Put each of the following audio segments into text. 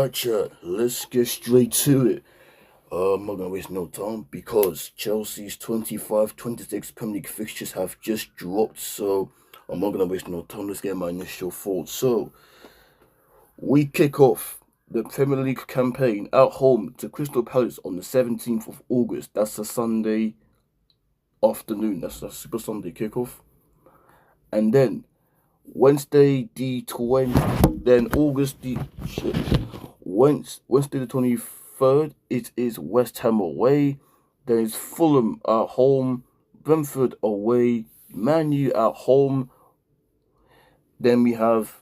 Alright, chat, let's get straight to it. I'm not gonna waste no time because Chelsea's 25-26 Premier League fixtures have just dropped, so I'm not gonna waste no time. Let's get my initial thoughts. So, we kick off the Premier League campaign at home to Crystal Palace on the 17th of August. That's a Sunday afternoon. That's a Super Sunday kickoff. And then Wednesday the 20th, then August the shit. Wednesday the 23rd, it is West Ham away. Then it's Fulham at home, Brentford away, Man U at home. Then we have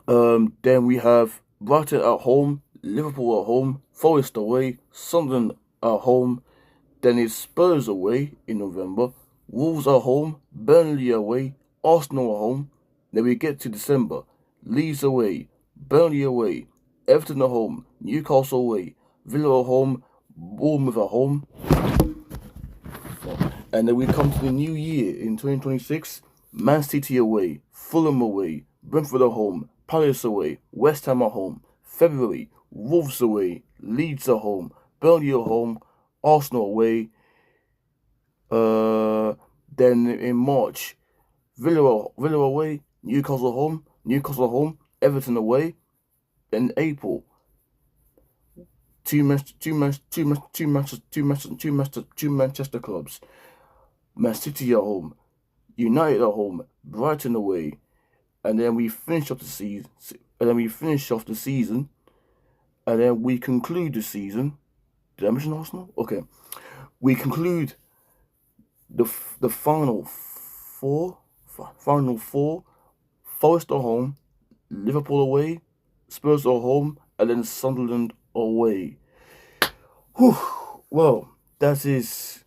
Brighton at home, Liverpool at home, Forest away, Sunderland at home. Then it's Spurs away in November, Wolves at home, Burnley away, Arsenal at home. Then we get to December, Leeds away, Burnley away, Everton at home, Newcastle away, Villa at home, Bournemouth at home. And then we come to the new year in 2026, Man City away, Fulham away, Brentford at home, Palace away, West Ham at home. February, Wolves away, Leeds at home, Burnley at home, Arsenal away. Then in March, Villa away, Newcastle at home, Everton away. In April, two Manchester clubs, Man City at home, United at home, Brighton away, and then we finish off the season. And then we conclude the season. Did I mention Arsenal? Okay, we conclude the final four. Forest at home, Liverpool away, Spurs at home, and then Sunderland away. Whew. Well, that is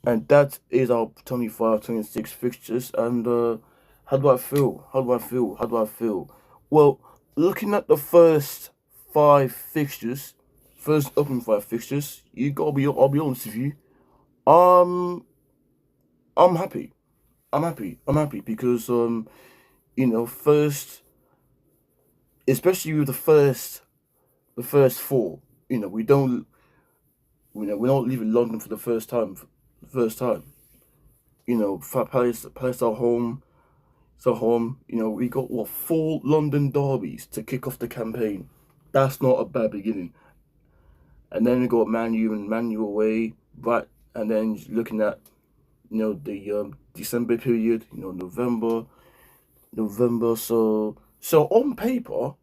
our 25-26 fixtures. And how do I feel? Well, looking at the first opening five fixtures, I'll be honest with you. I'm happy. I'm happy because first, especially with the first four, we're not leaving London for the first time. Palace are home. So home, we got 4 London derbies to kick off the campaign. That's not a bad beginning. And then we got Man U away, right? And then looking at the December period, November. So on paper,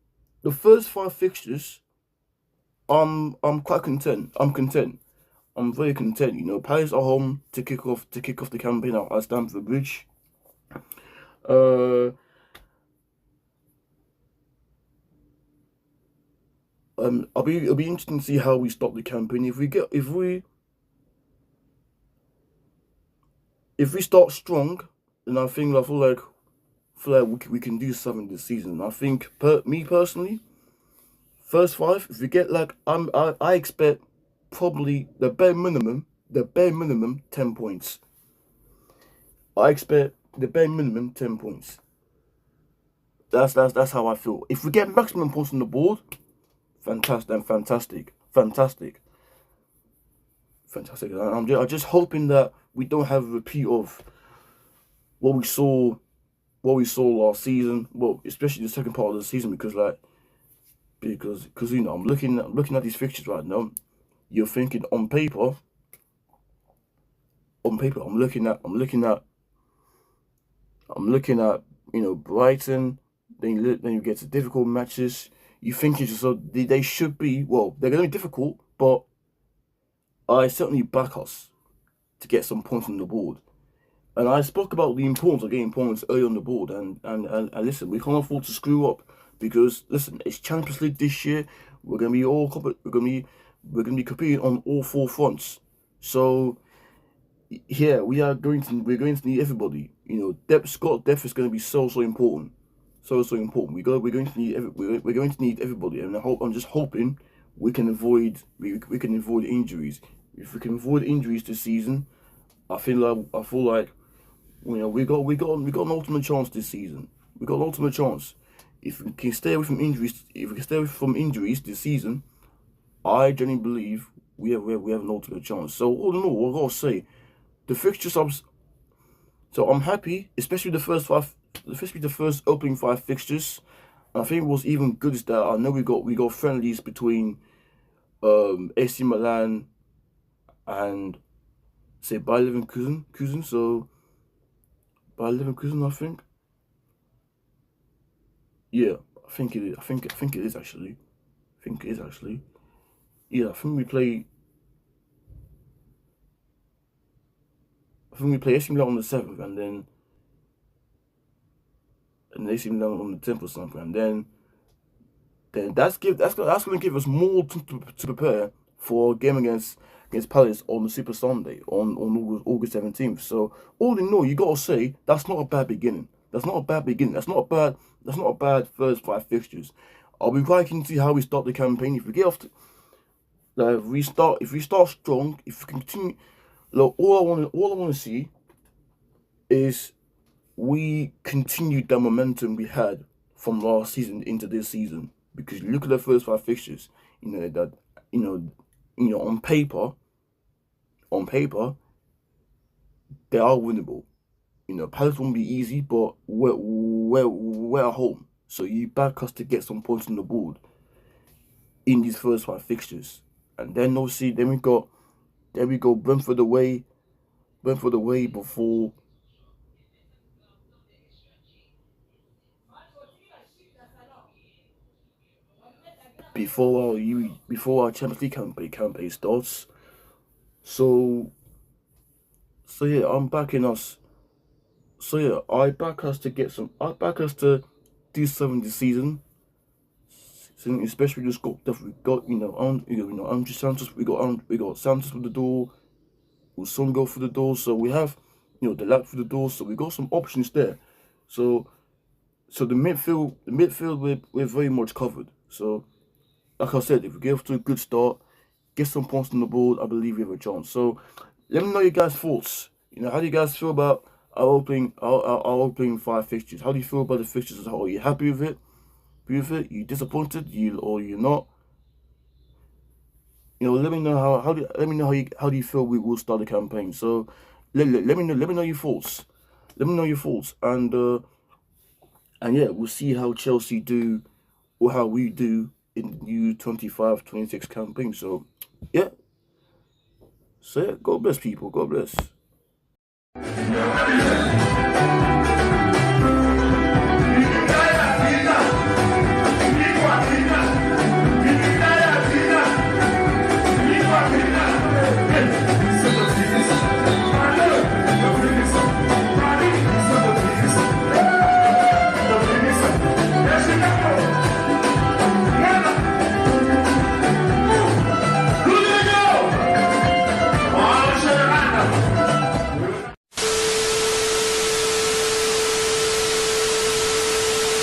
the first 5 fixtures, I'm quite content. I'm very content. Palace are home to kick off the campaign at Stamford Bridge. It'll be interesting to see how we stop the campaign. If we start strong, then I feel like we can do something this season. I think me personally, first 5, if we get I expect probably the bare minimum 10 points. I expect the bare minimum 10 points. That's how I feel. If we get maximum points on the board, fantastic. I'm just hoping that we don't have a repeat of what we saw last season. Well, especially the second part of the season, because I'm looking at these fixtures right now. You're thinking on paper. I'm looking at Brighton. Then you get to difficult matches. You think they should be, they're going to be difficult, but I certainly back us to get some points on the board. And I spoke about the importance of getting points early on the board. And listen, we can't afford to screw up, because listen, it's Champions League this year. We're going to be competing on all 4 fronts. So yeah, we're going to need everybody. Depth is going to be so important. So important. We're going to need everybody, and I'm just hoping we can avoid injuries. If we can avoid injuries this season, I feel like we got an ultimate chance this season. We got an ultimate chance. If we can stay away from injuries, this season, I genuinely believe we have an ultimate chance. So all in all, I gotta say, the fixture subs. So I'm happy, especially the first opening five fixtures. And I think what's even good is that I know we got friendlies between AC Milan and say Bayer Leverkusen. So Bayer Leverkusen, I think. Yeah, I think it is. I think it is actually. I think it is actually. Yeah, I think we play AC Milan on the 7th, and AC Milan on the 10th or something, and then that's gonna give us more to prepare for a game against Palace on the Super Sunday on August 17th. So all in all, you gotta say that's not a bad beginning. That's not a bad beginning. That's not a bad first five fixtures. I'll be quite keen to see how we start the campaign. If we get off, if we start strong, if we continue, look, all I want to see is we continued the momentum we had from last season into this season. Because you look at the first five fixtures, you know that you know, on paper, they are winnable. Palace won't be easy, but we're at home, so you back us to get some points on the board in these first five fixtures, and then obviously then we go Brentford away before our Champions League campaign starts. So yeah, I'm backing us. So yeah, I back us to do something this season. So especially just got Andre Santos. We got Santos for the door. Go for the door. So we have the lap for the door. So we got some options there. So the midfield we're very much covered. So like I said, if we get off to a good start, get some points on the board, I believe we have a chance. So let me know your guys' thoughts. How do you guys feel about our opening five fixtures? How do you feel about the fixtures as a whole? Are you happy with it? You disappointed? Or you're not? Let me know how do you feel we will start the campaign. So let me know your thoughts. Let me know your thoughts, and yeah, we'll see how Chelsea do or how we do in the new 25-26 campaign. So yeah, God bless people. God bless.